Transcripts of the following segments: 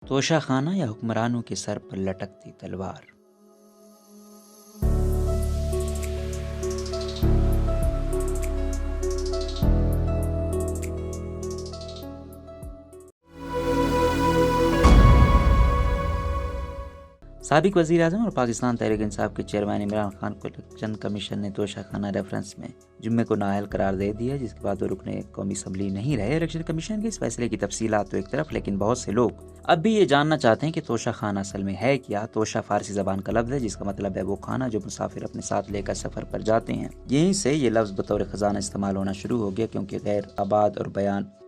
توشہ خانہ یا حکمرانوں کے سر پر لٹکتی تلوار۔ سابق وزیر اعظم اور پاکستان تحریک انصاف کے چیئرمین عمران خان کو الیکشن کمیشن نے توشہ خانہ ریفرنس میں جمعے کو نااہل قرار دے دیا، جس کے بعد وہ رکن قومی اسمبلی نہیں رہے۔ الیکشن کمیشن کے اس فیصلے کی تفصیلات تو ایک طرف، لیکن بہت سے لوگ اب بھی یہ جاننا چاہتے ہیں کہ توشہ خانہ اصل میں ہے کیا۔ توشہ فارسی زبان کا لفظ ہے جس کا مطلب ہے وہ خانہ جو مسافر اپنے ساتھ لے کر سفر پر جاتے ہیں۔ یہیں سے یہ لفظ بطور خزانہ استعمال ہونا شروع ہو گیا، کیونکہ غیر آباد اور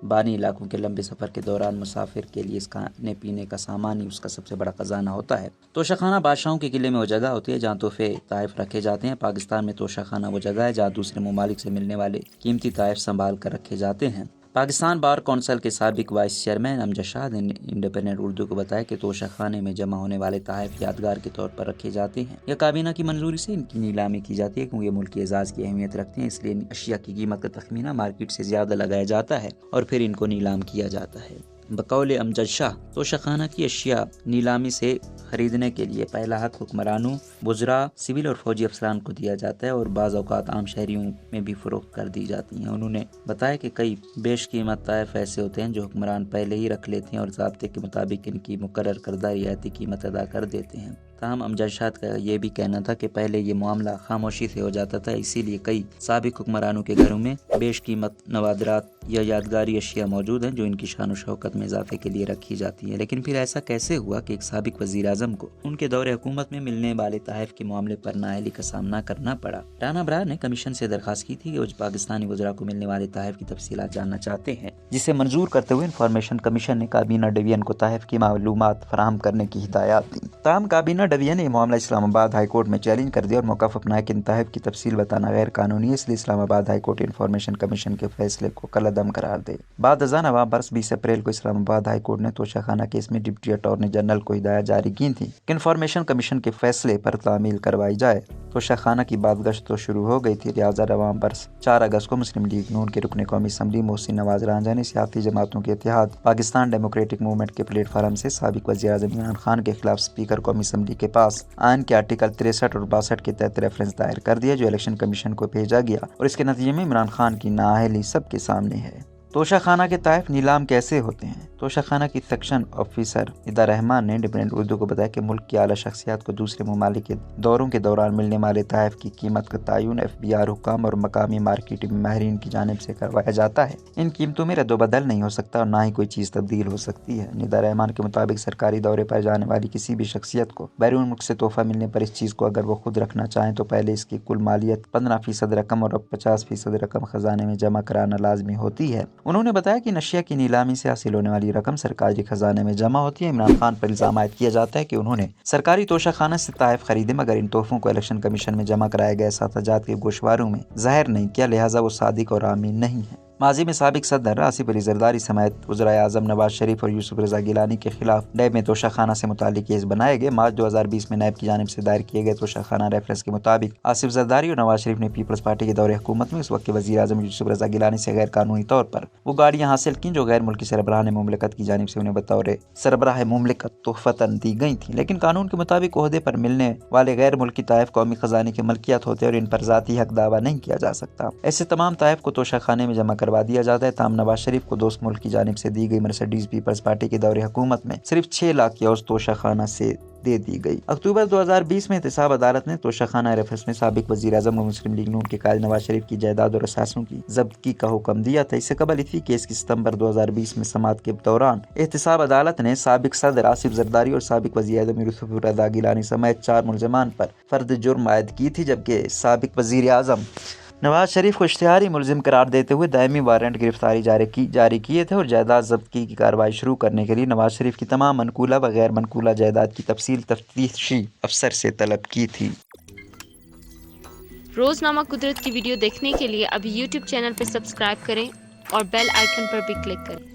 بانی علاقوں کے لمبے سفر کے دوران مسافر کے لیے اس کھانے پینے کا سامان ہی اس کا سب سے بڑا خزانہ ہوتا ہے۔ توشہ خانہ بادشاہوں کے قلعے میں وہ جگہ ہوتی ہے جہاں تحفے تحائف رکھے جاتے ہیں۔ پاکستان میں توشہ خانہ وہ جگہ ہے جہاں دوسرے ممالک سے ملنے والے قیمتی تحائف سنبھال کر رکھے جاتے ہیں۔ پاکستان بار کونسل کے سابق وائس چیئرمین امجد شاہ نے انڈیپینڈنٹ اردو کو بتایا کہ توشہ خانے میں جمع ہونے والے تحائف یادگار کے طور پر رکھے جاتے ہیں یا کابینہ کی منظوری سے ان کی نیلامی کی جاتی ہے، کیونکہ یہ ملکی اعزاز کی اہمیت رکھتے ہیں، اس لیے اشیاء کی قیمت کا تخمینہ مارکیٹ سے زیادہ لگایا جاتا ہے اور پھر ان کو نیلام کیا جاتا ہے۔ بقول امجد شاہ، توشہ خانہ کی اشیاء نیلامی سے خریدنے کے لیے پہلا حق حکمرانوں، وزراء، سول اور فوجی افسران کو دیا جاتا ہے اور بعض اوقات عام شہریوں میں بھی فروخت کر دی جاتی ہیں۔ انہوں نے بتایا کہ کئی بیش قیمت تحائف ایسے ہوتے ہیں جو حکمران پہلے ہی رکھ لیتے ہیں اور ضابطے کے مطابق ان کی مقرر کردہ رعایتی قیمت ادا کر دیتے ہیں۔ تاہم امجد شاہ کا یہ بھی کہنا تھا کہ پہلے یہ معاملہ خاموشی سے ہو جاتا تھا، اسی لیے کئی سابق حکمرانوں کے گھروں میں بیش قیمت نوادرات یا یادگاری اشیاء موجود ہیں جو ان کی شان و شوکت میں اضافے کے لیے رکھی جاتی ہیں۔ لیکن پھر ایسا کیسے ہوا کہ ایک سابق وزیر اعظم کو ان کے دور حکومت میں ملنے والے تحائف کے معاملے پر نااہلی کا سامنا کرنا پڑا؟ رانا برار نے کمیشن سے درخواست کی تھی کہ وہ پاکستانی وزراء کو ملنے والے تحائف کی تفصیلات جاننا چاہتے ہیں، جسے منظور کرتے ہوئے انفارمیشن کمیشن نے کابینہ ڈویژن کو تحائف کی معلومات فراہم کرنے کی ہدایات دیں۔ تاہم کابینہ ڈویژن نے یہ معاملہ اسلام آباد ہائی کورٹ میں چیلنج کر دیا اور موقف اپنایا کہ ان تحائف کی تفصیل بتانا غیر قانونی ہے، اس لیے اسلام آباد ہائی کورٹ انفارمیشن کمیشن کے فیصلے کو کالعدم قرار دے۔ بعد ازاں نومبر برس 20 اپریل کو اسلام آباد ہائی کورٹ نے توشہ خانہ کیس میں ڈپٹی اٹارنی جنرل کو ہدایت جاری کی تھی کہ انفارمیشن کمیشن کے فیصلے پر تعمیل کروائی جائے۔ توشہ خانہ کی بعد گشت تو شروع ہو گئی تھی، لہٰذا نومبر برس 4 اگست کو مسلم لیگ نون کے رکن قومی اسمبلی محسن نواز رانجھا نے سیاسی جماعتوں کے اتحاد پاکستان ڈیموکریٹک موومنٹ کے پلیٹ فارم سے سابق وزیر اعظم عمران خان کے خلاف اسپیکر قومی اسمبلی کے پاس آئین کے آرٹیکل 63 اور 62 کے تحت ریفرنس دائر کر دیا، جو الیکشن کمیشن کو بھیجا گیا اور اس کے نتیجے میں عمران خان کی نااہلی سب کے سامنے ہے۔ توشہ خانہ کے تحائف نیلام کیسے ہوتے ہیں؟ توشہ خانہ کی سیکشن آفیسر ندا رحمان نے انڈیپینڈنٹ اردو کو بتایا کہ ملک کی اعلیٰ شخصیات کو دوسرے ممالک کے دوروں کے دوران ملنے والے تحائف کی قیمت کا تعین FBR حکام اور مقامی مارکیٹنگ ماہرین کی جانب سے کروایا جاتا ہے۔ ان قیمتوں میں رد و بدل نہیں ہو سکتا اور نہ ہی کوئی چیز تبدیل ہو سکتی ہے۔ ندا رحمان کے مطابق سرکاری دورے پر جانے والی کسی بھی شخصیت کو بیرون ملک سے تحفہ ملنے پر اس چیز کو اگر وہ خود رکھنا چاہیں تو پہلے اس کی کل مالیت 15% رقم اور اب 50% رقم خزانے میں جمع کرانا لازمی ہوتی ہے۔ انہوں نے بتایا کہ اشیاء کی نیلامی سے حاصل ہونے والی رقم سرکاری خزانے میں جمع ہوتی ہے۔ عمران خان پر الزام عائد کیا جاتا ہے کہ انہوں نے سرکاری توشہ خانہ سے تحائف خریدے، مگر ان تحفوں کو الیکشن کمیشن میں جمع کرائے گئے اساتذات کے گوشواروں میں ظاہر نہیں کیا، لہٰذا وہ صادق اور امین نہیں ہیں۔ ماضی میں سابق صدر آصف علی زرداری سمیت وزرائے اعظم نواز شریف اور یوسف رضا گیلانی کے خلاف نیب میں توشہ خانہ سے متعلق کیس بنائے گئے۔ مارچ 2020 میں نیب کی جانب سے دائر کیے گئے توشہ خانہ ریفرنس کے مطابق آصف زرداری اور نواز شریف نے پیپلز پارٹی کے دور حکومت میں اس وقت کے وزیر اعظم یوسف رضا گیلانی سے غیر قانونی طور پر وہ گاڑیاں حاصل کیں جو غیر ملکی سربراہ مملکت کی جانب سے انہیں بطور سربراہ مملکت تحفتاً دی گئی تھیں، لیکن قانون کے مطابق عہدے پر ملنے والے غیر ملکی تحائف قومی خزانے کی ملکیت ہوتے اور ان پر ذاتی حق دعویٰ نہیں کیا جا سکتا۔ ایسے تمام تحائف کو توشہ خانے میں جمع کروا دیا جاتا ہے۔ تاہم نواز شریف کو دوست ملک کی جانب سے دی گئی مرسڈیز پیپلز پارٹی کے دور حکومت میں صرف 6 لاکھ کی عوض توشہ خانہ سے دے دی گئی۔ اکتوبر 2020 میں احتساب عدالت نے توشہ خانہ ریفرنس میں سابق وزیر اعظم اور مسلم لیگ نون کے قائد نواز شریف کی جائیداد اور اثاثوں کی ضبطگی کا حکم دیا تھا۔ اس سے قبل اسی کیس کی ستمبر 2020 میں سماعت کے دوران احتساب عدالت نے سابق صدر آصف زرداری اور سابق وزیر اعظم یوسف رضا گیلانی سمیت 4 ملزمان پر فرد جرم عائد کی تھی، جبکہ سابق وزیر اعظم نواز شریف کو اشتہاری ملزم قرار دیتے ہوئے دائمی وارنٹ گرفتاری جاری کیے تھے اور جائیداد ضبطگی کی کارروائی شروع کرنے کے لیے نواز شریف کی تمام منقولہ و غیر منقولہ جائیداد کی تفصیل تفتیشی افسر سے طلب کی تھی۔ روزنامہ قدرت کی ویڈیو دیکھنے کے لیے ابھی YouTube چینل پر سبسکرائب کریں اور بیل آئیکن پر بھی کلک کریں۔